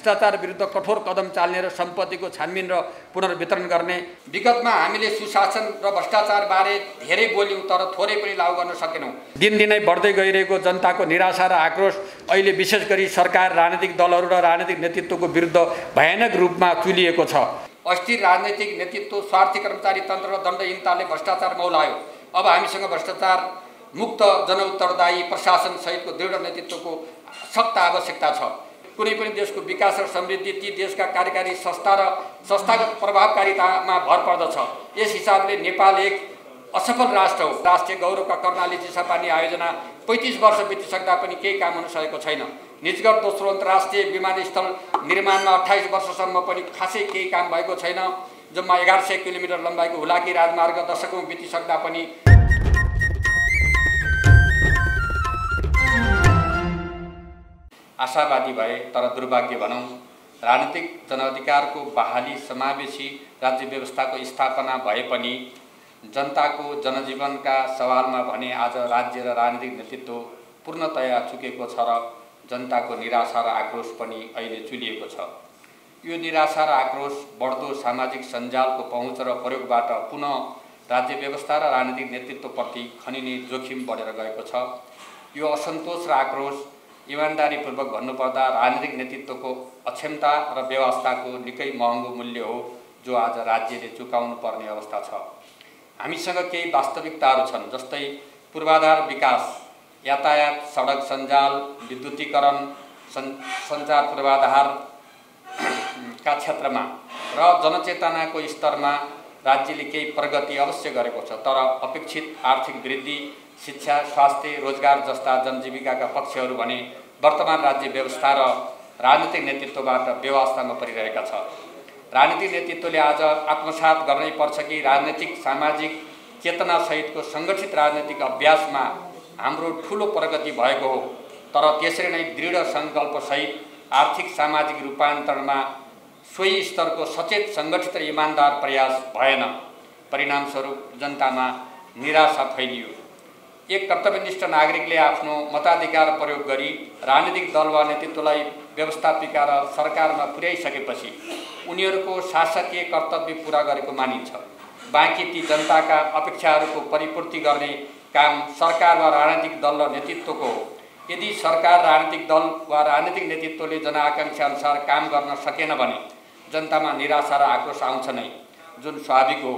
भ्रष्टाचार विरुद्ध कठोर कदम चाल्ने र सम्पत्तिको छानबिन र पुनर्वितरण गर्ने। विगतमा हामीले सुशासन र भ्रष्टाचारबारे धेरै बोल्यौँ तर थोरै पनि लागू गर्न सकेनौँ। दिनदिनै बढ्दै गइरहेको जनताको निराशा र आक्रोश अहिले विशेष गरी सरकार, राजनीतिक दलहरू र राजनीतिक नेतृत्वको विरुद्ध भयानक रूपमा चुलिएको छ। अस्थिर राजनैतिक नेतृत्व, स्वार्थी कर्मचारी तन्त्र र दण्डहीनताले भ्रष्टाचार मौलायो। अब हामीसँग भ्रष्टाचार मुक्त जनउत्तरदायी प्रशासन सहितको दृढ नेतृत्वको सख्त आवश्यकता छ। कुनै पनि देशको विकास र समृद्धि ती देशका कार्यकारी संस्था र संस्थागत प्रभावकारितामा भर पर्दछ। यस हिसाबले नेपाल एक असफल राष्ट्र हो। राष्ट्रिय गौरवका कर्णाली चिसापानी आयोजना 35 वर्ष बितिसक्दा पनि केही काम हुन सकेको छैन। निजगढ दोस्रो अन्तर्राष्ट्रिय विमानस्थल निर्माणमा 28 वर्षसम्म पनि खासै केही काम भएको छैन। जम्मा 1100 किलोमिटर लम्बाइको हुलाकी राजमार्ग दशकौं बितिसक्दा पनि आशावादी भए तर दुर्भाग्य भनौँ राजनीतिक जनअधिकारको बहाली, समावेशी राज्य व्यवस्थाको स्थापना भए पनि जनताको जनजीवनका सवालमा भने आज राज्य र राजनीतिक नेतृत्व पूर्णतया चुकेको छ र जनताको निराशा र आक्रोश पनि अहिले चुलिएको छ। यो निराशा र आक्रोश बढ्दो सामाजिक सञ्जालको पहुँच र प्रयोगबाट पुनः राज्य व्यवस्था र राजनीतिक नेतृत्वप्रति खनिने जोखिम बढेर गएको छ। यो असन्तोष र आक्रोश इमानदारीपूर्वक भन्नुपर्दा राजनीतिक नेतृत्वको अक्षमता र व्यवस्थाको निकै महँगो मूल्य हो जो आज राज्यले चुकाउनु पर्ने अवस्था छ। हामीसँग केही वास्तविकताहरू छन्, जस्तै पूर्वाधार विकास, यातायात, सडक सञ्जाल, विद्युतीकरण, सञ्चार पूर्वाधारका क्षेत्रमा र जनचेतनाको स्तरमा राज्यले केही प्रगति अवश्य गरेको छ। तर अपेक्षित आर्थिक वृद्धि, शिक्षा, स्वास्थ्य, रोजगार जस्ता जनजीविकाका पक्षहरू भने वर्तमान राज्य व्यवस्था र राजनीतिक नेतृत्वबाट व्यवस्थामा परिरहेका छ। राजनीतिक नेतृत्वले आज आत्मसात गर्नै पर्छ कि राजनीतिक सामाजिक चेतना सहितको सङ्गठित राजनीतिक अभ्यासमा हाम्रो ठुलो प्रगति भएको हो, तर त्यसरी नै दृढ सङ्कल्पसहित आर्थिक सामाजिक रूपान्तरणमा सोही स्तरको सचेत, सङ्गठित र इमानदार प्रयास भएन। परिणामस्वरूप जनतामा निराशा फैलियो। एक कर्तव्यनिष्ठ नागरिकले आफ्नो मताधिकार प्रयोग गरी राजनीतिक दल वा नेतृत्वलाई व्यवस्थापिका र सरकारमा पुर्याइसकेपछि उनीहरूको शासकीय कर्तव्य पूरा गरेको मानिन्छ। बाँकी ती जनताका अपेक्षाहरूको परिपूर्ति गर्ने काम सरकार वा राजनीतिक दल र नेतृत्वको हो। यदि सरकार, राजनीतिक दल वा राजनीतिक नेतृत्वले जनआकाङ्क्षा अनुसार काम गर्न सकेन भने जनतामा निराशा र आक्रोश आउँछ नै, जुन स्वाभाविक हो।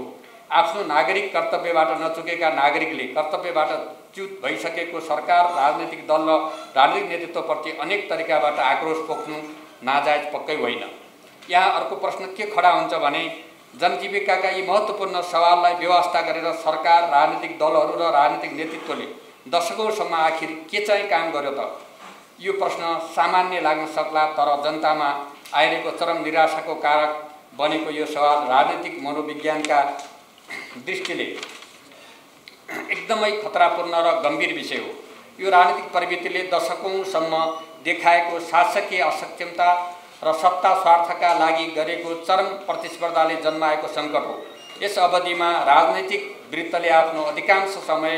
आफ्नो नागरिक कर्तव्यबाट नचुकेका नागरिकले कर्तव्यबाट च्युत भइसकेको सरकार, राजनीतिक दल र राजनीतिक नेतृत्वप्रति अनेक तरिकाबाट आक्रोश पोख्नु नाजायज पक्कै होइन। यहाँ अर्को प्रश्न के खडा हुन्छ भने जनजीविकाका यी महत्त्वपूर्ण सवाललाई व्यवस्था गरेर सरकार, राजनीतिक दलहरू र राजनीतिक नेतृत्वले दशकौँसम्म आखिर के चाहिँ काम गर्यो त? यो प्रश्न सामान्य लाग्न सक्ला, तर जनतामा आइरहेको चरम निराशाको कारक बनेको यो सवाल राजनीतिक मनोविज्ञानका दृष्टिले एकदमै खतरापूर्ण र गम्भीर विषय हो। यो राजनीतिक प्रवृत्तिले दशकौँसम्म देखाएको शासकीय असक्षमता र सत्ता स्वार्थका लागि गरेको चरम प्रतिस्पर्धाले जन्माएको सङ्कट हो। यस अवधिमा राजनैतिक वृत्तले आफ्नो अधिकांश समय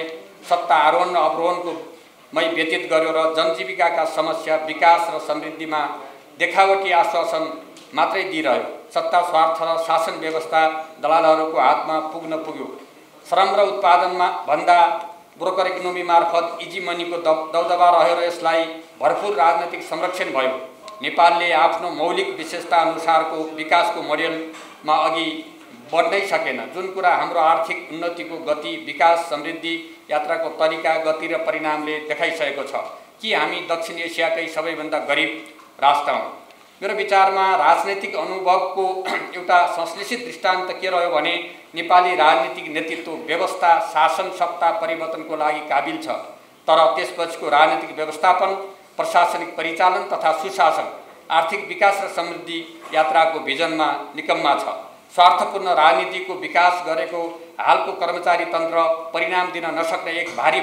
सत्ता आरोहण र अवरोहणको मै व्यतीत गर्यो र जनजीविकाका समस्या, विकास र समृद्धिमा देखावटी आश्वासन मात्रै दिइरह्यो। सत्ता स्वार्थ र शासन व्यवस्था दलालहरूको हातमा पुग्न पुग्यो। श्रम र उत्पादनमा भन्दा ब्रोकर इकोनोमी मार्फत इजी मनीको दबदबा रह्यो र यसलाई भरपूर राजनैतिक संरक्षण भयो। नेपालले आफ्नो मौलिक विशेषता अनुसारको विकासको मोडेलमा अघि बढ्नै सकेन। जुन कुरा हाम्रो आर्थिक उन्नतिको गति, विकास, समृद्धि यात्राको तरिका, गति र परिणामले देखाइसकेको छ कि हामी दक्षिण एसियाकै सबैभन्दा गरिब राष्ट्र हौँ। मेरो विचारमा राजनैतिक अनुभवको एउटा संश्लेषित दृष्टान्त के रह्यो भने नेपाली राजनीतिक नेतृत्व, व्यवस्था, शासन, सत्ता परिवर्तनको लागि काबिल छ, तर त्यसपछिको राजनीतिक व्यवस्थापन, प्रशासनिक परिचालन तथा सुशासन, आर्थिक विकास र समृद्धि यात्राको भिजनमा निकम्मा छ। स्वार्थपूर्ण राजनीतिको विकास गरेको हालको कर्मचारी तन्त्र परिणाम दिन नसक्ने एक भारी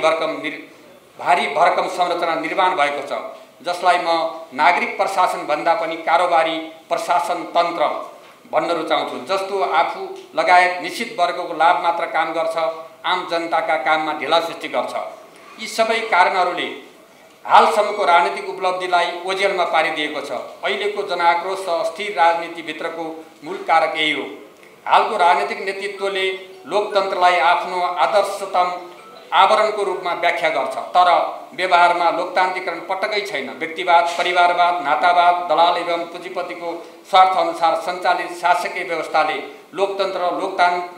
भरकम संरचना निर्माण भएको छ, जसलाई म नागरिक प्रशासन भन्दा पनि कारोबारी प्रशासन तन्त्र भन्न रुचाउँछु, जस्तो आफू लगायत निश्चित वर्गको लाभ मात्र काम गर्छ, आम जनताका काममा ढिला सृष्टि गर्छ। यी सबै कारणहरूले हालसम्मको राजनीतिक उपलब्धिलाई ओझेलमा पारिदिएको छ। अहिलेको जनाक्रोश र अस्थिर राजनीतिभित्रको मूल कारक यही हो। हालको राजनीतिक नेतृत्वले लोकतन्त्रलाई आफ्नो आदर्शतम आवरणको रूपमा व्याख्या गर्छ, तर व्यवहारमा लोकतान्त्रिकरण पटक्कै छैन। व्यक्तिवाद, परिवारवाद, नातावाद, दलाल एवं पुँजीपतिको स्वार्थअनुसार सञ्चालित शासकीय व्यवस्थाले लोकतन्त्र र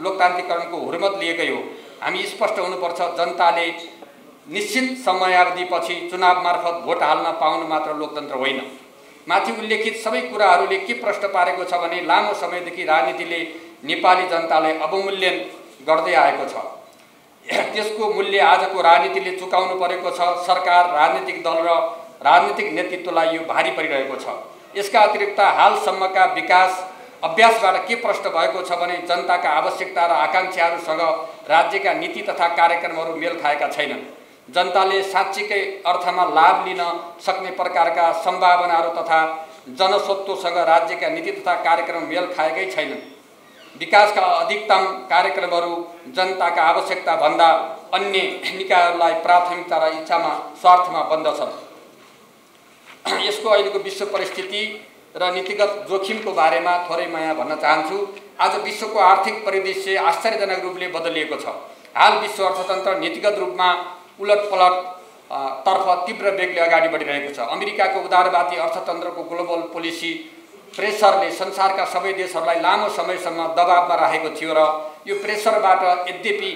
लोकतान्त्रिकरणको हुर्मत लिएकै हो। हामी स्पष्ट हुनुपर्छ, जनताले निश्चित समयावधिपछि चुनाव मार्फत भोट हाल्न पाउनु मात्र लोकतन्त्र होइन। माथि उल्लेखित सबै कुराहरूले के प्रश्न पारेको छ भने लामो समयदेखि राजनीतिले नेपाली जनतालाई अवमूल्यन गर्दै आएको छ। त्यसको मूल्य आजको राजनीतिले चुकाउनु परेको छ। सरकार, राजनीतिक दल र राजनीतिक नेतृत्वलाई यो भारी परिरहेको छ। यसका अतिरिक्त हालसम्मका विकास अभ्यासबाट के प्रश्न भएको छ भने जनताका आवश्यकता र आकाङ्क्षाहरूसँग राज्यका नीति तथा कार्यक्रमहरू मेल खाएका छैनन्। जनताले साँच्चीकै अर्थमा लाभ लिन सक्ने प्रकारका सम्भावनाहरू तथा जनस्वत्वसँग राज्यका नीति तथा कार्यक्रम मेल खाएकै छैनन्। विकासका अधिकतम कार्यक्रमहरू जनताका आवश्यकता भन्दा अन्य निकायहरूलाई प्राथमिकता र इच्छामा स्वार्थमा बन्दछन्। यसको अहिलेको विश्व परिस्थिति र नीतिगत जोखिमको बारेमा थोरै म यहाँ भन्न चाहन्छु। आज विश्वको आर्थिक परिदृश्य आश्चर्यजनक रूपले बदलिएको छ। हाल विश्व अर्थतन्त्र नीतिगत रूपमा उलटपलट तर्फ तीव्र वेगले अगाडि बढिरहेको छ। अमेरिकाको उदारवादी अर्थतन्त्रको ग्लोबल पोलिसी प्रेसरले संसारका सबै देशहरूलाई लामो समयसम्म दबावमा राखेको थियो र यो प्रेसरबाट यद्यपि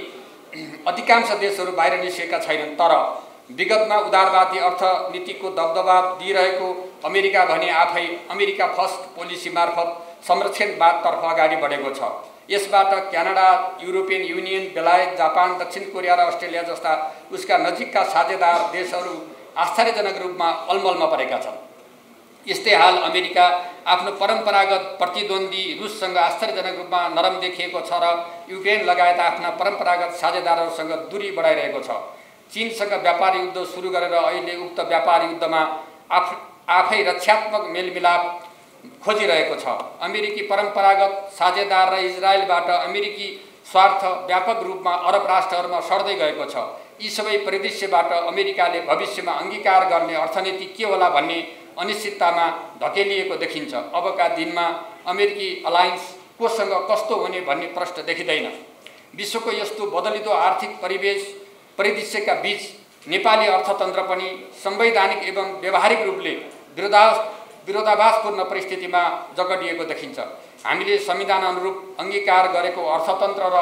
अधिकांश देशहरू बाहिर निस्केका छैनन्, तर विगतमा उदारवादी अर्थनीतिको दबदबा दिइरहेको अमेरिका भने आफै अमेरिका फर्स्ट पोलिसी मार्फत संरक्षणवादतर्फ अगाडि बढेको छ। यसबाट क्यानाडा, युरोपियन युनियन, बेलायत, जापान, दक्षिण कोरिया र अस्ट्रेलिया जस्ता उसका नजिकका साझेदार देशहरू आश्चर्यजनक रूपमा अलमलमा परेका छन्। यस्तै हाल अमेरिका आफ्नो परम्परागत प्रतिद्वन्दी रुससँग आश्चर्यजनक रूपमा नरम देखिएको छ र युक्रेन लगायत आफ्ना परम्परागत साझेदारहरूसँग दूरी बढाइरहेको छ। चीनसँग व्यापार युद्ध सुरु गरेर अहिले उक्त व्यापार युद्धमा आफै रक्षात्मक मेलमिलाप खोजिरहेको छ। अमेरिकी परम्परागत साझेदार र इजरायलबाट अमेरिकी स्वार्थ व्यापक रूपमा अरब राष्ट्रहरूमा सर्दै गएको छ। यी सबै परिदृश्यबाट अमेरिकाले भविष्यमा अङ्गीकार गर्ने अर्थनीति के होला भन्ने अनिश्चिततामा धकेलिएको देखिन्छ। अबका दिनमा अमेरिकी अलायन्स कोसँग कस्तो हुने भन्ने प्रश्न देखिँदैन। विश्वको यस्तो बदलिदो आर्थिक परिदृश्यका बीच नेपाली अर्थतन्त्र पनि संवैधानिक एवं व्यावहारिक रूपले विरोधाभासपूर्ण परिस्थितिमा जगडिएको देखिन्छ। हामीले संविधान अनुरूप अङ्गीकार गरेको अर्थतन्त्र र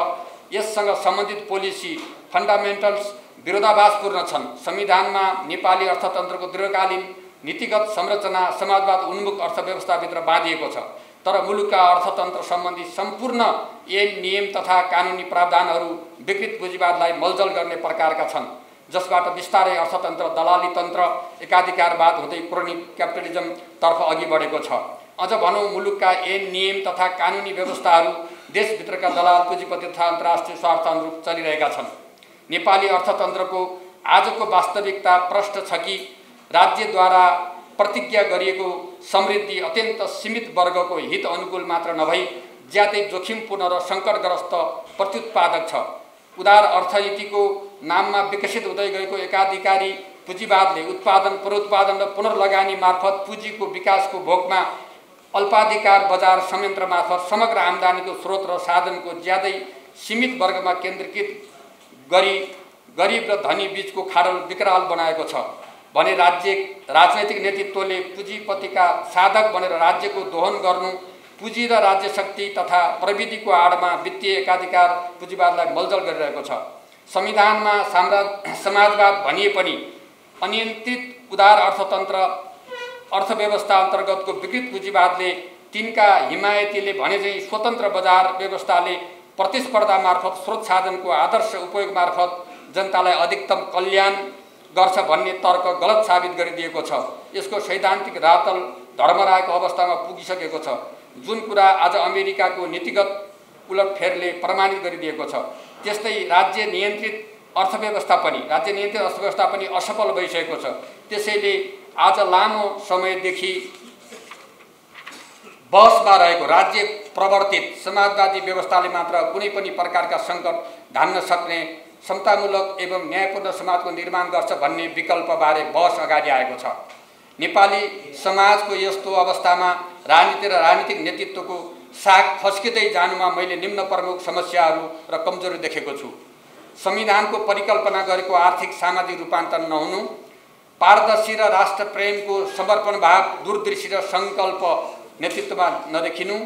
यससँग सम्बन्धित पोलिसी फन्डामेन्टल्स विरोधाभासपूर्ण छन्। संविधानमा नेपाली अर्थतन्त्रको दीर्घकालीन नीतिगत संरचना समाजवाद उन्मुख अर्थव्यवस्थाभित्र बाँधिएको छ, तर मुलुकका अर्थतन्त्र सम्बन्धी सम्पूर्ण ऐन, नियम तथा कानुनी प्रावधानहरू विकृत पुँजीवादलाई मलजल गर्ने प्रकारका छन्, जसबाट बिस्तारै अर्थतन्त्र दलाली तन्त्र, एकाधिकारवाद हुँदै क्रोनिक क्यापिटलिजमतर्फ अघि बढेको छ। अझ भनौँ, मुलुकका ऐन, नियम तथा कानुनी व्यवस्थाहरू देशभित्रका दलाल पुँजीपति तथा अन्तर्राष्ट्रिय स्वार्थ अनुरूप चलिरहेका छन्। नेपाली अर्थतन्त्रको आजको वास्तविकता प्रश्न छ कि राज्यद्वारा प्रतिज्ञा गरिएको समृद्धि अत्यन्त सीमित वर्गको हित अनुकूल मात्र नभई ज्यादै जोखिमपूर्ण र सङ्कटग्रस्त प्रत्युत्पादक छ। उदार अर्थनीतिको नाममा विकसित हुँदै गएको एकाधिकारी पुँजीवादले उत्पादन, पुनरुत्पादन र पुनर्लगानी मार्फत पुँजीको विकासको भोगमा अल्पाधिकार बजार संयन्त्र मार्फत समग्र आम्दानीको स्रोत र साधनको ज्यादै सीमित वर्गमा केन्द्रीकृत गरी गरिब र धनी बीचको खाडल विकराल बनाएको छ भने राजनैतिक नेतृत्वले पुँजीपतिका साधक बनेर राज्यको दोहन गर्नु, पुँजी र राज्य शक्ति तथा प्रविधिको आडमा वित्तीय एकाधिकार पुँजीवादलाई मलजल गरिरहेको छ। संविधानमा समाजवाद भनिए पनि अनियन्त्रित उदार अर्थव्यवस्था अन्तर्गतको विकृत पुँजीवादले तिनका हिमायतीले भने चाहिँ स्वतन्त्र बजार व्यवस्थाले प्रतिस्पर्धा मार्फत स्रोत साधनको आदर्श उपयोग मार्फत जनतालाई अधिकतम कल्याण गर्छ भन्ने तर्क गलत साबित गरिदिएको छ। यसको सैद्धान्तिक रातल धर्मराएको अवस्थामा पुगिसकेको छ, जुन कुरा आज अमेरिकाको नीतिगत उलटफेरले प्रमाणित गरिदिएको छ। त्यस्तै राज्य नियन्त्रित अर्थव्यवस्था पनि असफल भइसकेको छ। त्यसैले आज लामो समयदेखि बहसमा रहेको राज्य प्रवर्तित समाजवादी व्यवस्थाले मात्र कुनै पनि प्रकारका सङ्कट धान्न सक्ने समतामूलक एवं न्यायपूर्ण समाजको निर्माण गर्छ भन्ने विकल्पबारे बहस अगाडि आएको छ। नेपाली समाजको यस्तो अवस्थामा राजनीति र राजनीतिक नेतृत्वको साग फस्किँदै जानुमा मैले निम्न प्रमुख समस्याहरू र कमजोरी देखेको छु। संविधानको परिकल्पना गरेको आर्थिक सामाजिक रूपान्तरण नहुनु, पारदर्शी र राष्ट्रप्रेमको समर्पण भाव, दूरदृष्टि र सङ्कल्प नेतृत्वमा नदेखिनु,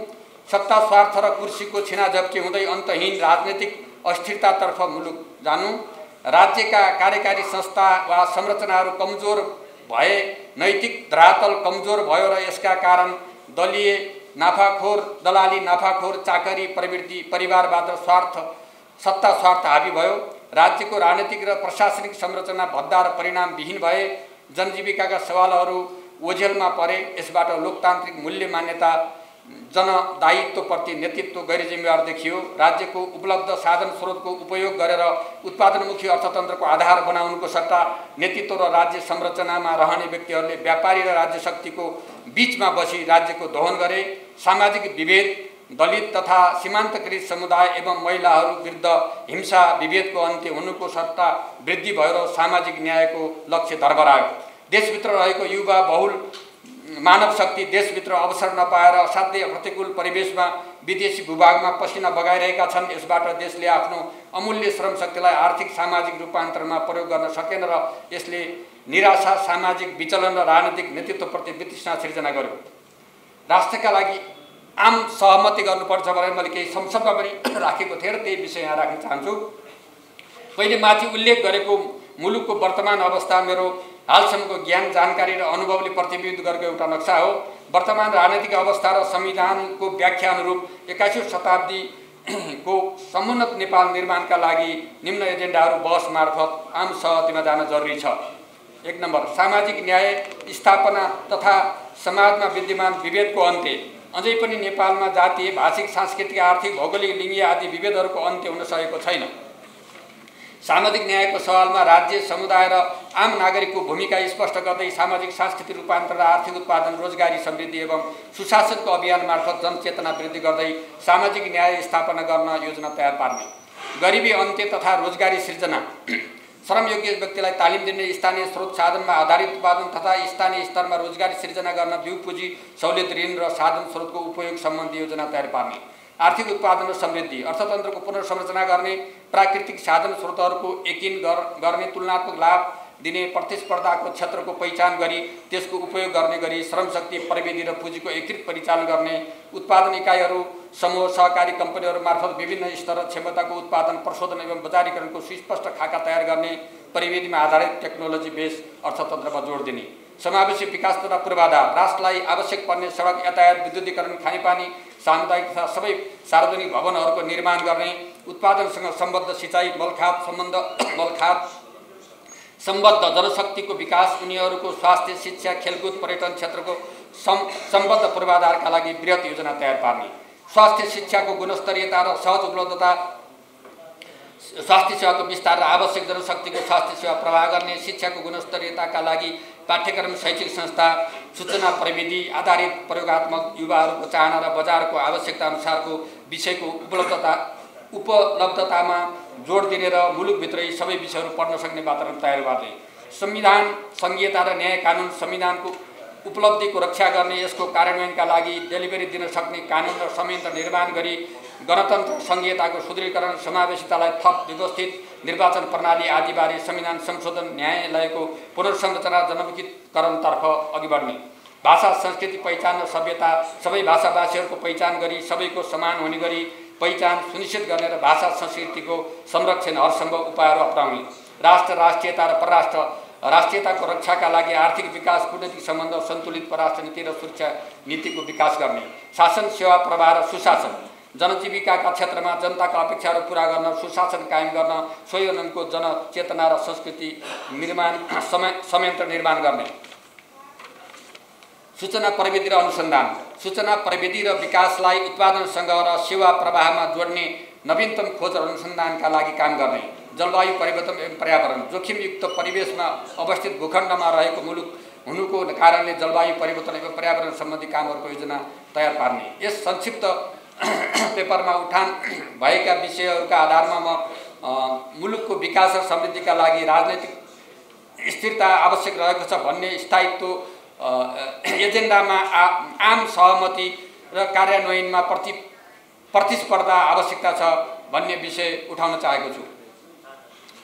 सत्ता स्वार्थ र कुर्सीको छिनाझप्की हुँदै अन्तहीन राजनीतिक अस्थिरतातर्फ मुलुक जानु, राज्यका कार्यकारी संस्था वा संरचनाहरू कमजोर भए, नैतिक धरातल कमजोर भयो र यसका कारण दलीय नाफाखोर, दलाली नाफाखोर, चाकरी प्रवृत्ति, परिवारवाद र सत्ता स्वार्थ हावी भयो, राज्यको राजनीतिक र प्रशासनिक संरचना भद्दा र परिणामविहीन भए, जनजीविकाका सवालहरू ओझेलमा परे, यसबाट लोकतान्त्रिक मूल्य मान्यता जनदायित्वप्रति नेतृत्व गैरजिम्मेवार देखियो, राज्यको उपलब्ध साधन स्रोतको उपयोग गरेर उत्पादनमुखी अर्थतन्त्रको आधार बनाउनुको सट्टा नेतृत्व र राज्य संरचनामा रहने व्यक्तिहरूले व्यापारी र राज्य शक्तिको बीचमा बसी राज्यको दोहन गरे, सामाजिक विभेद, दलित तथा सीमान्तकृत समुदाय एवं महिलाहरू विरुद्ध हिंसा विभेदको अन्त्य हुनुको सट्टा वृद्धि भयो र सामाजिक न्यायको लक्ष्य धरबरायो। देशभित्र रहेको युवा बहुल मानव शक्ति देशभित्र अवसर नपाएर असाध्यै प्रतिकूल परिवेशमा विदेशी भूभागमा पसिना बगाइरहेका छन्। यसबाट देशले आफ्नो अमूल्य श्रम शक्तिलाई आर्थिक सामाजिक रूपान्तरणमा प्रयोग गर्न सकेन र यसले निराशा, सामाजिक विचलन र राजनीतिक नेतृत्वप्रति वितृष्णा सिर्जना गर्यो। राष्ट्रका लागि आम सहमति गर्नुपर्छ भनेर मैले केही संसदमा पनि राखेको थिएँ र त्यही विषय यहाँ राख्न चाहन्छु। पहिले माथि उल्लेख गरेको मुलुकको वर्तमान अवस्था मेरो हालसम्मको ज्ञान, जानकारी र अनुभवले प्रतिबिम्बित गरेको एउटा नक्सा हो। वर्तमान राजनीतिक अवस्था र संविधानको व्याख्या अनुरूप 21औं शताब्दीको समुन्नत नेपाल निर्माणका लागि निम्न एजेन्डाहरू बहस मार्फत आम सहमतिमा जान जरुरी छ। 1 नम्बर, सामाजिक न्याय स्थापना तथा समाजमा विद्यमान विभेदको अन्त्य। अझै पनि नेपालमा जातीय, भाषिक, सांस्कृतिक, आर्थिक, भौगोलिक, लिङ्गीय आदि विभेदहरूको अन्त्य हुन सकेको छैन। सामाजिक न्यायको सवालमा राज्य, समुदाय र आम नागरिकको भूमिका स्पष्ट गर्दै सामाजिक सांस्कृतिक रूपान्तरण र आर्थिक उत्पादन, रोजगारी समृद्धि एवं सुशासनको अभियान मार्फत जनचेतना वृद्धि गर्दै सामाजिक न्याय स्थापना गर्न योजना तयार पार्ने, गरिबी अन्त्य तथा रोजगारी सिर्जना, श्रमयोग्य व्यक्तिलाई तालिम दिने, स्थानीय स्रोत साधनमा आधारित उत्पादन तथा स्थानीय स्तरमा रोजगारी सिर्जना गर्न बिउ पुँजी, सहुलियत, ऋण र साधन स्रोतको उपयोग सम्बन्धी योजना तयार पार्ने, आर्थिक उत्पादन र समृद्धि, अर्थतन्त्रको पुनर्संरचना गर्ने, प्राकृतिक साधन स्रोतहरूको एकीन गर्ने, तुलनात्मक लाभ दिने, प्रतिस्पर्धाको क्षेत्रको पहिचान गरी त्यसको उपयोग गर्ने गरी श्रमशक्ति, प्रविधि र पुँजीको एकीकृत परिचालन गर्ने, उत्पादन इकाइहरू, समूह, सहकारी कम्पनीहरू मार्फत विभिन्न स्तर र क्षमताको उत्पादन, प्रशोधन एवं बजारीकरणको सुस्पष्ट खाका तयार गर्ने, प्रविधिमा आधारित टेक्नोलोजी बेस अर्थतन्त्रमा जोड दिने, समावेशी विकास तथा पूर्वाधार, राष्ट्रलाई आवश्यक पर्ने सडक यातायात, विद्युतीकरण, खानेपानी, सामुदायिक तथा सबै सार्वजनिक भवनहरूको निर्माण गर्ने, उत्पादनसँग सम्बद्ध सिँचाइ, मलखाद सम्बद्ध जनशक्तिको विकास, उनीहरूको स्वास्थ्य, शिक्षा, खेलकुद, पर्यटन क्षेत्रको सम्बद्ध पूर्वाधारका लागि बृहत योजना तयार पार्ने, स्वास्थ्य शिक्षाको गुणस्तरीयता र सहज उपलब्धता, स्वास्थ्य सेवाको विस्तार र आवश्यक जनशक्तिको स्वास्थ्य सेवा प्रवाह गर्ने, शिक्षाको गुणस्तरीयताका लागि पाठ्यक्रम, शैक्षिक संस्था, सूचना प्रविधि आधारित प्रयोगात्मक, युवाहरूको चाहना र बजारको आवश्यकता अनुसारको विषयको उपलब्धतामा जोड दिने र मुलुकभित्रै सबै विषयहरू पढ्न सक्ने वातावरण तयार गर्ने, संविधान, संघीयता र न्याय कानुन, संविधानको उपलब्धिको रक्षा गर्ने, यसको कार्यान्वयनका लागि डेलिभरी दिन सक्ने कानुन र संयन्त्र निर्माण गरी गणतन्त्र, संघीयताको सुदृढीकरण, समावेशितालाई थप व्यवस्थित निर्वाचन प्रणाली आदिबारे संविधान संशोधन, न्यायालयको पुनर्संरचना, जनमुखीकरणतर्फ अघि बढ्ने, भाषा, संस्कृति, पहिचान र सभ्यता, सबै भाषाभाषीहरूको पहिचान गरी सबैको समान हुने गरी पहिचान सुनिश्चित गर्ने र भाषा संस्कृतिको संरक्षण हरसम्भव उपायहरू अपनाउने, राष्ट्र, राष्ट्रियता र परराष्ट्र राष्ट्रियताको रक्षाका लागि आर्थिक विकास, कूटनीतिक सम्बन्ध, सन्तुलित परराष्ट्र नीति र सुरक्षा नीतिको विकास गर्ने, शासन, सेवा प्रवाह र सुशासन, जनजीविकाका क्षेत्रमा जनताका अपेक्षाहरू पूरा गर्न सुशासन कायम गर्न, स्वयंको जनचेतना र संस्कृति निर्माण संयन्त्र निर्माण गर्ने, सूचना प्रविधि र अनुसन्धान, सूचना प्रविधि र विकासलाई उत्पादनसँग र सेवा प्रवाहमा जोड्ने, नवीनतम खोज र अनुसन्धानका लागि काम गर्ने, जलवायु परिवर्तन एवं पर्यावरण, जोखिमयुक्त परिवेशमा अवस्थित भूखण्डमा रहेको मुलुक हुनुको कारणले जलवायु परिवर्तन एवं पर्यावरण सम्बन्धी कामहरूको योजना तयार पार्ने। यस संक्षिप्त पेपरमा उठान भएका विषयहरूका आधारमा म मुलुकको विकास र समृद्धिका लागि राजनैतिक स्थिरता आवश्यक रहेको छ भन्ने स्थायित्व एजेन्डामा आम सहमति र कार्यान्वयनमा प्रतिस्पर्धा आवश्यकता छ भन्ने विषय उठाउन चाहेको छु।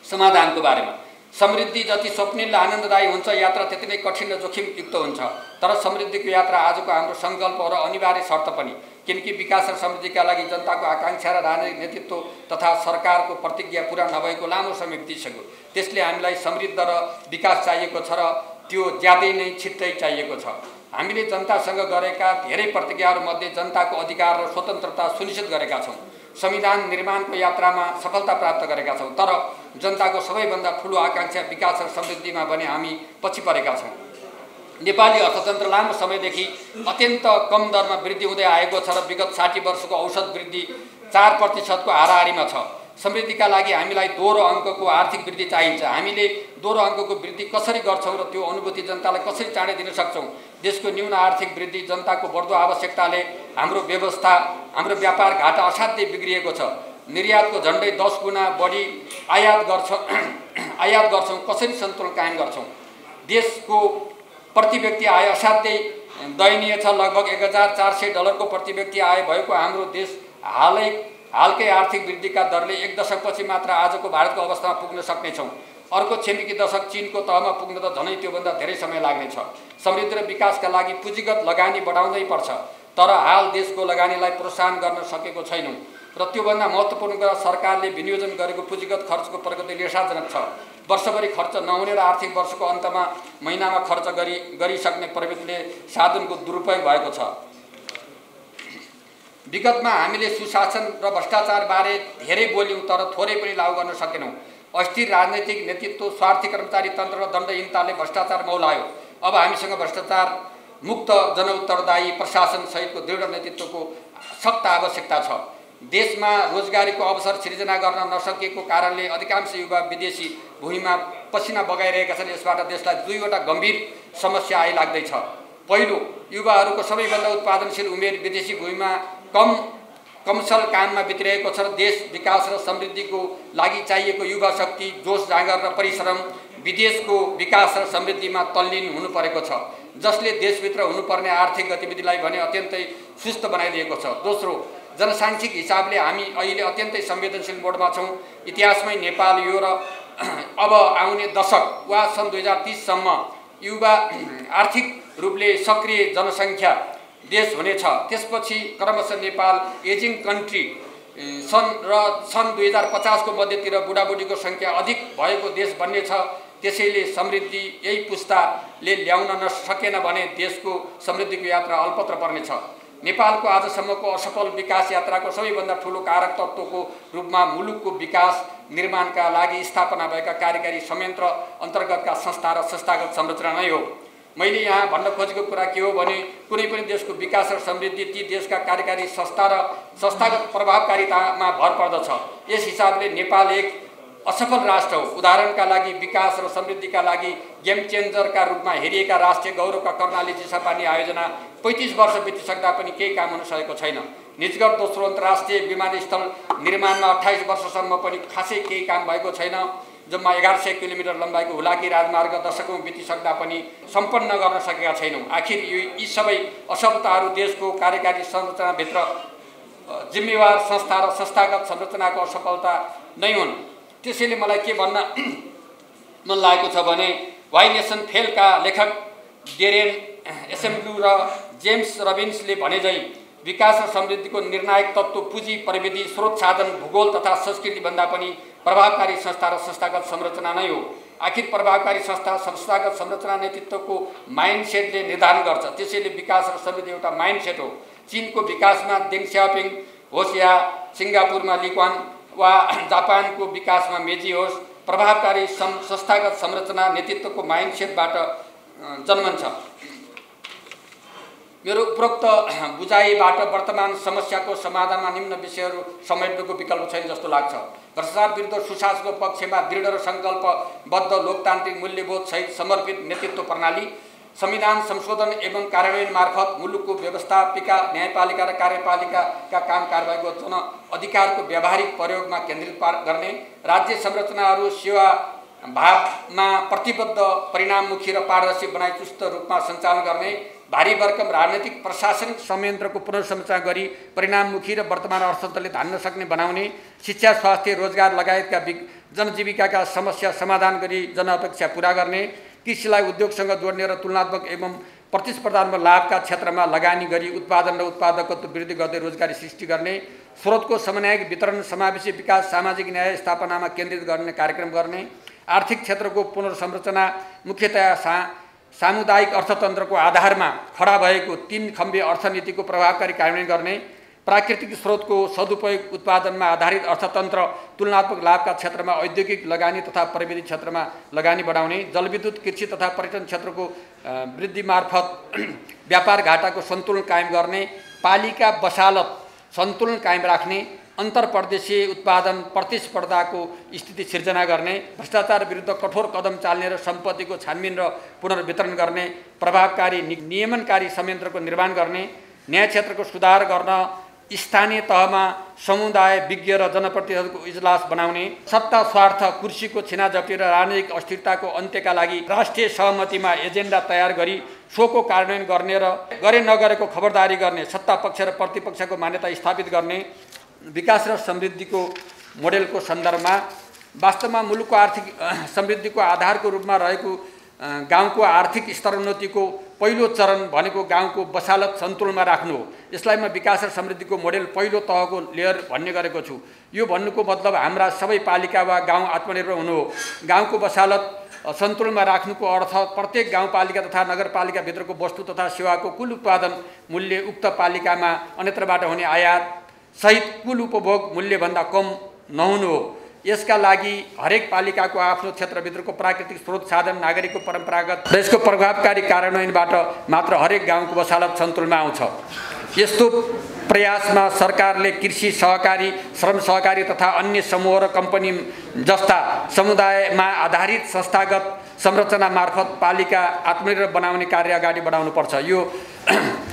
समाधानको बारेमा समृद्धि जति स्वप्निल र आनन्ददायी हुन्छ यात्रा त्यति नै कठिन र जोखिमयुक्त हुन्छ। तर समृद्धिको यात्रा आजको हाम्रो सङ्कल्प र अनिवार्य शर्त पनि, किनकि विकास र समृद्धिका लागि जनताको आकाङ्क्षा र राजनीतिक नेतृत्व तथा सरकारको प्रतिज्ञा पूरा नभएको लामो समय बितिसक्यो। त्यसले हामीलाई समृद्ध र विकास चाहिएको छ र त्यो ज्यादै नै छिट्टै चाहिएको छ। हामीले जनतासँग गरेका धेरै प्रतिज्ञाहरूमध्ये जनताको अधिकार र स्वतन्त्रता सुनिश्चित गरेका छौँ। संविधान निर्माणको यात्रामा सफलता प्राप्त गरेका छौँ। तर जनताको सबैभन्दा ठुलो आकाङ्क्षा विकास र समृद्धिमा भने हामी पछि परेका छौँ। नेपाली अर्थतन्त्र लामो समयदेखि अत्यन्त कम दरमा वृद्धि हुँदै आएको छ र विगत 60 वर्षको औसत वृद्धि 4% को हाराहारीमा छ। समृद्धिका लागि हामीलाई दोहोरो अङ्कको आर्थिक वृद्धि चाहिन्छ। हामीले दोहोरो अङ्कको वृद्धि कसरी गर्छौँ र त्यो अनुभूति जनतालाई कसरी चाँडै दिन सक्छौँ? देशको न्यून आर्थिक वृद्धि, जनताको बढ्दो आवश्यकताले हाम्रो व्यवस्था, हाम्रो व्यापार घाटा असाध्यै बिग्रिएको छ। निर्यातको झन्डै 10 गुणा बढी आयात गर्छौँ। कसरी सन्तुलन कायम गर्छौँ? देशको प्रति व्यक्ति आय असाध्यै दयनीय छ। लगभग $1400 प्रति व्यक्ति आय भएको हाम्रो देश हालकै आर्थिक वृद्धिका दरले 1 दशकपछि मात्र आजको भारतको अवस्थामा पुग्न सक्नेछौँ। अर्को छिमेकी दशक चीनको तहमा पुग्न त झनै त्योभन्दा धेरै समय लाग्नेछ। समृद्धि र विकासका लागि पुँजीगत लगानी बढाउनै पर्छ। तर हाल देशको लगानीलाई प्रोत्साहन गर्न सकेको छैनौँ र त्योभन्दा महत्त्वपूर्ण कुरा सरकारले विनियोजन गरेको पुँजीगत खर्चको प्रगति निराशाजनक छ। वर्षभरि खर्च नहुने र आर्थिक वर्षको अन्तमा महिनामा खर्च गरिसक्ने प्रवृत्तिले साधनको दुरुपयोग भएको छ। विगतमा हामीले सुशासन र भ्रष्टाचार बारे धेरै बोल्यौँ तर थोरै पनि लागू गर्न सकेनौँ। अस्थिर राजनैतिक नेतृत्व, स्वार्थी कर्मचारी तन्त्र र दण्डहीनताले भ्रष्टाचार मौलायो। अब हामीसँग भ्रष्टाचार मुक्त जनउत्तरदायी प्रशासन सहितको दृढ नेतृत्वको सख्त आवश्यकता छ। देशमा रोजगारीको अवसर सृजना गर्न नसकेको कारणले अधिकांश युवा विदेशी भूमिमा पसिना बगाइरहेका छन्। यसबाट देशलाई 2वटा गम्भीर समस्या आइलाग्दैछ। पहिलो, युवाहरूको सबैभन्दा उत्पादनशील उमेर विदेशी भूमिमा कमसल काममा बितिरहेको छ र देश विकास र समृद्धिको लागि चाहिएको युवा शक्ति, जोश जाँगर र परिश्रम विदेशको विकास र समृद्धिमा तल्लीन हुनु परेको छ, जसले देशभित्र हुनुपर्ने आर्थिक गतिविधिलाई भने अत्यन्तै सुस्त बनाइदिएको छ। दोस्रो, जनसाङ्ख्यिक हिसाबले हामी अहिले अत्यन्तै संवेदनशील मोडमा छौँ। इतिहासमै नेपाल यो र अब आउने दशक वा सन् 2030 सम्म युवा आर्थिक रूपले सक्रिय जनसङ्ख्या देश हुनेछ। त्यसपछि क्रमशः नेपाल एजिङ कन्ट्री सन् 2050 को मध्यतिर बुढाबुढीको सङ्ख्या अधिक भएको देश बन्नेछ। त्यसैले समृद्धि यही पुस्ताले ल्याउन नसकेन भने देशको समृद्धिको यात्रा अल्पत्र पर्नेछ। नेपालको आजसम्मको असफल विकास यात्राको सबैभन्दा ठुलो कारक तत्त्वको रूपमा मुलुकको विकास निर्माणका लागि स्थापना भएका कार्यकारी संयन्त्र अन्तर्गतका संस्था र संस्थागत संरचना नै हो। मैले यहाँ भन्न खोजेको कुरा के हो भने कुनै पनि देशको विकास र समृद्धि ती देशका कार्यकारी संस्था र संस्थागत प्रभावकारितामा भर पर्दछ। यस हिसाबले नेपाल एक असफल राष्ट्र हो। उदाहरणका लागि विकास र समृद्धिका लागि गेम चेन्जरका रूपमा हेरिएका राष्ट्रिय गौरवका कर्णाली चिसापानी आयोजना 35 वर्ष बितिसक्दा पनि केही काम हुन सकेको छैन। निजगढ दोस्रो अन्तर्राष्ट्रिय विमानस्थल निर्माणमा 28 वर्षसम्म पनि खासै केही काम भएको छैन। जम्मा 1100 किलोमिटर लम्बाइको हुलाकी राजमार्ग दशकौँ बितिसक्दा पनि सम्पन्न गर्न सकेका छैनौँ। आखिर यी सबै असफलताहरू देशको कार्यकारी संरचनाभित्र जिम्मेवार संस्था र संस्थागत संरचनाको असफलता नै हुन्। त्यसैले मलाई के भन्न मन लागेको छ भने वाइ नेसन फेलका लेखक डेरेन एसेम्ब्लू र जेम्स रबिन्सले भनेझै विकास र समृद्धिको निर्णायक तत्त्व पुँजी, प्रविधि, स्रोत साधन, भूगोल तथा संस्कृतिभन्दा पनि प्रभावकारी संस्था र संस्थागत संरचना नै हो। आखिर प्रभावकारी संस्था संस्थागत संरचना नेतृत्वको माइन्डसेटले निर्धारण गर्छ। त्यसैले विकास र समृद्धि एउटा माइन्डसेट हो। चीनको विकासमा देङ स्याओपिङ होस् या सिङ्गापुरमा ली कुआन वा जापानको विकासमा मेजी होस्, प्रभावकारी संस्थागत संरचना नेतृत्वको माइन्डसेटबाट जन्मन्छ। मेरो उपरोक्त बुझाइबाट वर्तमान समस्याको समाधानमा निम्न विषयहरू समेट्नुको विकल्प छैन जस्तो लाग्छ। भ्रष्टाचार विरुद्ध सुशासनको पक्षमा दृढ र सङ्कल्पबद्ध लोकतान्त्रिक मूल्यबोध सहित समर्पित नेतृत्व प्रणाली, संविधान संशोधन एवं कार्यान्वयन मार्फत मुलुकको व्यवस्थापिका न्यायपालिका र कार्यपालिकाका काम कारबाहीको जन अधिकारको व्यावहारिक प्रयोगमा केन्द्रित गर्ने, राज्य संरचनाहरू सेवा भावमा प्रतिबद्ध परिणाममुखी र पारदर्शी बनाई चुस्त रूपमा सञ्चालन गर्ने, भारी भरकम राजनीतिक प्रशासनिक संयन्त्रको पुनर्संरचना गरी परिणाममुखी र वर्तमान अर्थतन्त्रले धान्न सक्ने बनाउने, शिक्षा स्वास्थ्य रोजगार लगायतका जनजीविकाका समस्या समाधान गरी जनअपेक्षा पूरा गर्ने, कृषिलाई उद्योगसँग जोड्ने र तुलनात्मक एवं प्रतिस्पर्धात्मक लाभका क्षेत्रमा लगानी गरी उत्पादन र उत्पादकत्व वृद्धि गर्दै रोजगारी सृष्टि गर्ने, स्रोतको समन्वयक वितरण समावेशी विकास सामाजिक न्याय स्थापनामा केन्द्रित गर्ने कार्यक्रम गर्ने, आर्थिक क्षेत्रको पुनर्संरचना मुख्यतया सामुदायिक अर्थतन्त्रको आधारमा खडा भएको 3 खम्बे अर्थनीतिको प्रभावकारी कार्यान्वयन गर्ने, प्राकृतिक स्रोतको सदुपयोग उत्पादनमा आधारित अर्थतन्त्र तुलनात्मक लाभका क्षेत्रमा औद्योगिक लगानी तथा प्रविधि क्षेत्रमा लगानी बढाउने, जलविद्युत कृषि तथा पर्यटन क्षेत्रको वृद्धि मार्फत व्यापार घाटाको सन्तुलन कायम गर्ने, पालिका बसालत सन्तुलन कायम राख्ने, अन्तर्प्रदेशीय उत्पादन प्रतिस्पर्धाको स्थिति सिर्जना गर्ने, भ्रष्टाचार विरुद्ध कठोर कदम चाल्ने र सम्पत्तिको छानबिन र पुनर्वितरण गर्ने, प्रभावकारी नियमनकारी संयन्त्रको निर्माण गर्ने, न्याय क्षेत्रको सुधार गर्न स्थानीय तहमा समुदाय विज्ञ र जनप्रतिनिधिहरूको इजलास बनाउने, सत्ता स्वार्थ कुर्सीको छिनाझपटी र राजनीतिक अस्थिरताको अन्त्यका लागि राष्ट्रिय सहमतिमा एजेन्डा तयार गरी सोको कार्यान्वयन गर्ने र गरे नगरेको खबरदारी गर्ने, सत्ता पक्ष र प्रतिपक्षको मान्यता स्थापित गर्ने, विकास र समृद्धिको मोडेलको सन्दर्भमा वास्तवमा मुलुकको आर्थिक समृद्धिको आधारको रूपमा रहेको गाउँको आर्थिक स्तरोन्नतिको पहिलो चरण भनेको गाउँको बसालत सन्तुलनमा राख्नु हो। यसलाई म विकास र समृद्धिको मोडेल पहिलो तहको लेयर भन्ने गरेको छु। यो भन्नुको मतलब हाम्रा सबै पालिका वा गाउँ आत्मनिर्भर हुनु हो। गाउँको बसालत सन्तुलनमा राख्नुको अर्थ प्रत्येक गाउँपालिका तथा नगरपालिकाभित्रको वस्तु तथा सेवाको कुल उत्पादन मूल्य उक्त पालिकामा अन्यत्रबाट हुने आयात सहित कुल उपभोग मूल्यभन्दा कम नहुनु हो। यसका लागि हरेक पालिकाको आफ्नो क्षेत्रभित्रको प्राकृतिक स्रोत साधन नागरिकको परम्परागत र यसको प्रभावकारी कार्यान्वयनबाट मात्र हरेक गाउँको बसालत सन्तुलनमा आउँछ। यस्तो प्रयासमा सरकारले कृषि सहकारी, श्रम सहकारी तथा अन्य समूह र कम्पनी जस्ता समुदायमा आधारित संस्थागत संरचना मार्फत पालिका आत्मनिर्भर बनाउने कार्य अगाडि बढाउनुपर्छ। यो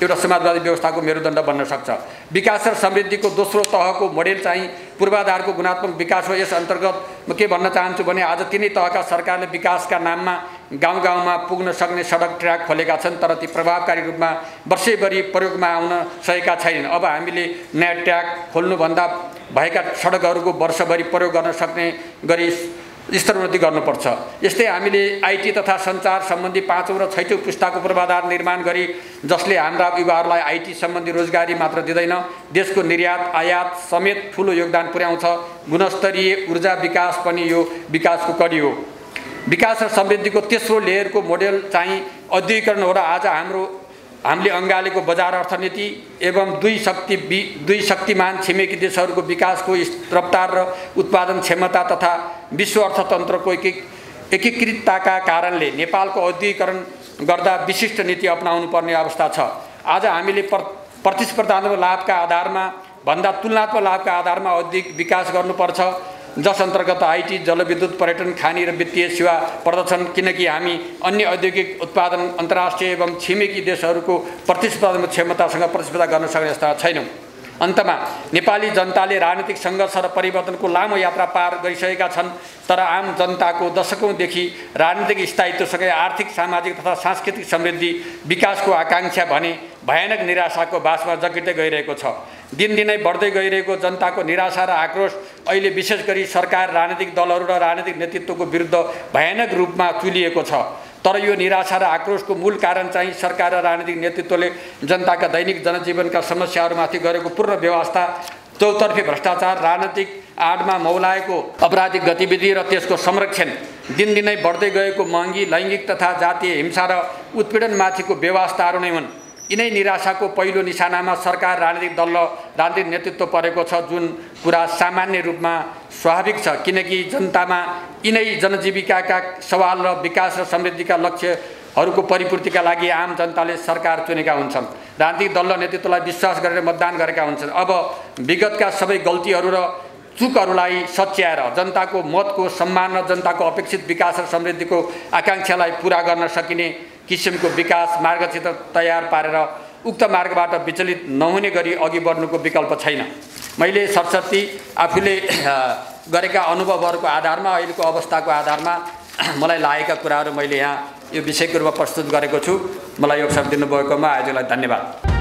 एउटा समाजवादी व्यवस्थाको मेरुदण्ड बन्न सक्छ। विकास र समृद्धिको दोस्रो तहको मोडेल चाहिँ पूर्वाधारको गुणात्मक विकास हो। यस अन्तर्गत म के भन्न चाहन्छु भने आज तिनै तहका सरकारले विकासका नाममा गाउँ गाउँमा पुग्न सक्ने सडक ट्र्याक खोलेका छन्, तर ती प्रभावकारी रूपमा वर्षैभरि प्रयोगमा आउन सकेका छैनन्। अब हामीले नयाँ ट्र्याक खोल्नुभन्दा भएका सडकहरूको वर्षभरि प्रयोग गर्न सक्ने गरी स्तरोन्नति गर्नुपर्छ। यस्तै हामीले आइटी तथा सञ्चार सम्बन्धी 5औं र 6औं पुस्ताको पूर्वाधार निर्माण गरी जसले हाम्रा युवाहरूलाई आइटी सम्बन्धी रोजगारी मात्र दिँदैन, देशको निर्यात आयात समेत ठुलो योगदान पुर्याउँछ। गुणस्तरीय ऊर्जा विकास पनि यो विकासको कडी हो। विकास र समृद्धिको तेस्रो लेयरको मोडेल चाहिँ औद्योगिकरण हो र आज हामीले अङ्गालेको बजार अर्थनीति एवं दुई शक्तिमान छिमेकी देशहरूको विकासको रफ्तार र उत्पादन क्षमता तथा विश्व अर्थतन्त्रको एकीकृतताका कारणले नेपालको औद्योगिकरण गर्दा विशिष्ट नीति अपनाउनु पर्ने अवस्था छ। आज हामीले प्रतिस्पर्धात्मक लाभका आधारमा भन्दा तुलनात्मक लाभका आधारमा औद्योगिक विकास गर्नुपर्छ, जस अन्तर्गत आइटी, जलविद्युत, पर्यटन, खानी र वित्तीय सेवा पर्दछन्। किनकि हामी अन्य औद्योगिक उत्पादन अन्तर्राष्ट्रिय एवं छिमेकी देशहरूको प्रतिस्पर्धात्मक क्षमतासँग प्रतिस्पर्धा गर्न सक्ने अवस्था छैनौँ। अन्तमा नेपाली जनताले राजनीतिक सङ्घर्ष र परिवर्तनको लामो यात्रा पार गरिसकेका छन्, तर आम जनताको दशकौँदेखि राजनीतिक स्थायित्वसँगै आर्थिक, सामाजिक तथा सांस्कृतिक समृद्धि विकासको आकाङ्क्षा भने भयानक निराशाको बासमा जगिँदै गइरहेको छ। दिनदिनै बढ्दै गइरहेको जनताको निराशा र आक्रोश अहिले विशेष गरी सरकार, राजनीतिक दलहरू र राजनीतिक नेतृत्वको विरुद्ध भयानक रूपमा तुलिएको छ। तर यो निराशा र आक्रोशको मूल कारण चाहिँ सरकार र राजनीतिक नेतृत्वले जनताका दैनिक जनजीवनका समस्याहरूमाथि गरेको पूर्ण व्यवस्था, चौतर्फी भ्रष्टाचार, राजनीतिक आडमा मौलाएको अपराधिक गतिविधि र त्यसको संरक्षण, दिनदिनै बढ्दै गएको महँगी, लैङ्गिक तथा जातीय हिंसा र उत्पीडनमाथिको व्यवस्थाहरू नै हुन्। यिनै निराशाको पहिलो निशानामा सरकार, राजनीतिक दल र राजनीतिक नेतृत्व परेको छ, जुन कुरा सामान्य रूपमा स्वाभाविक छ। किनकि जनतामा यिनै जनजीविकाका सवाल र विकास र समृद्धिका लक्ष्यहरूको परिपूर्तिका लागि आम जनताले सरकार चुनेका हुन्छन्, राजनीतिक दल र नेतृत्वलाई विश्वास गरेर मतदान गरेका हुन्छन्। अब विगतका सबै गल्तीहरू र चुकहरूलाई सच्याएर जनताको मतको सम्मान र जनताको अपेक्षित विकास र समृद्धिको आकाङ्क्षालाई पूरा गर्न सकिने किसिमको विकास मार्गचित्र तयार पारेर उक्त मार्गबाट विचलित नहुने गरी अघि बढ्नुको विकल्प छैन। मैले सरसर्ती आफूले गरेका अनुभवहरूको आधारमा अहिलेको अवस्थाको आधारमा मलाई लागेका कुराहरू मैले यहाँ यो विषयको रूपमा प्रस्तुत गरेको छु। मलाई यो अवसर दिनुभएकोमा आयोजकलाई धन्यवाद।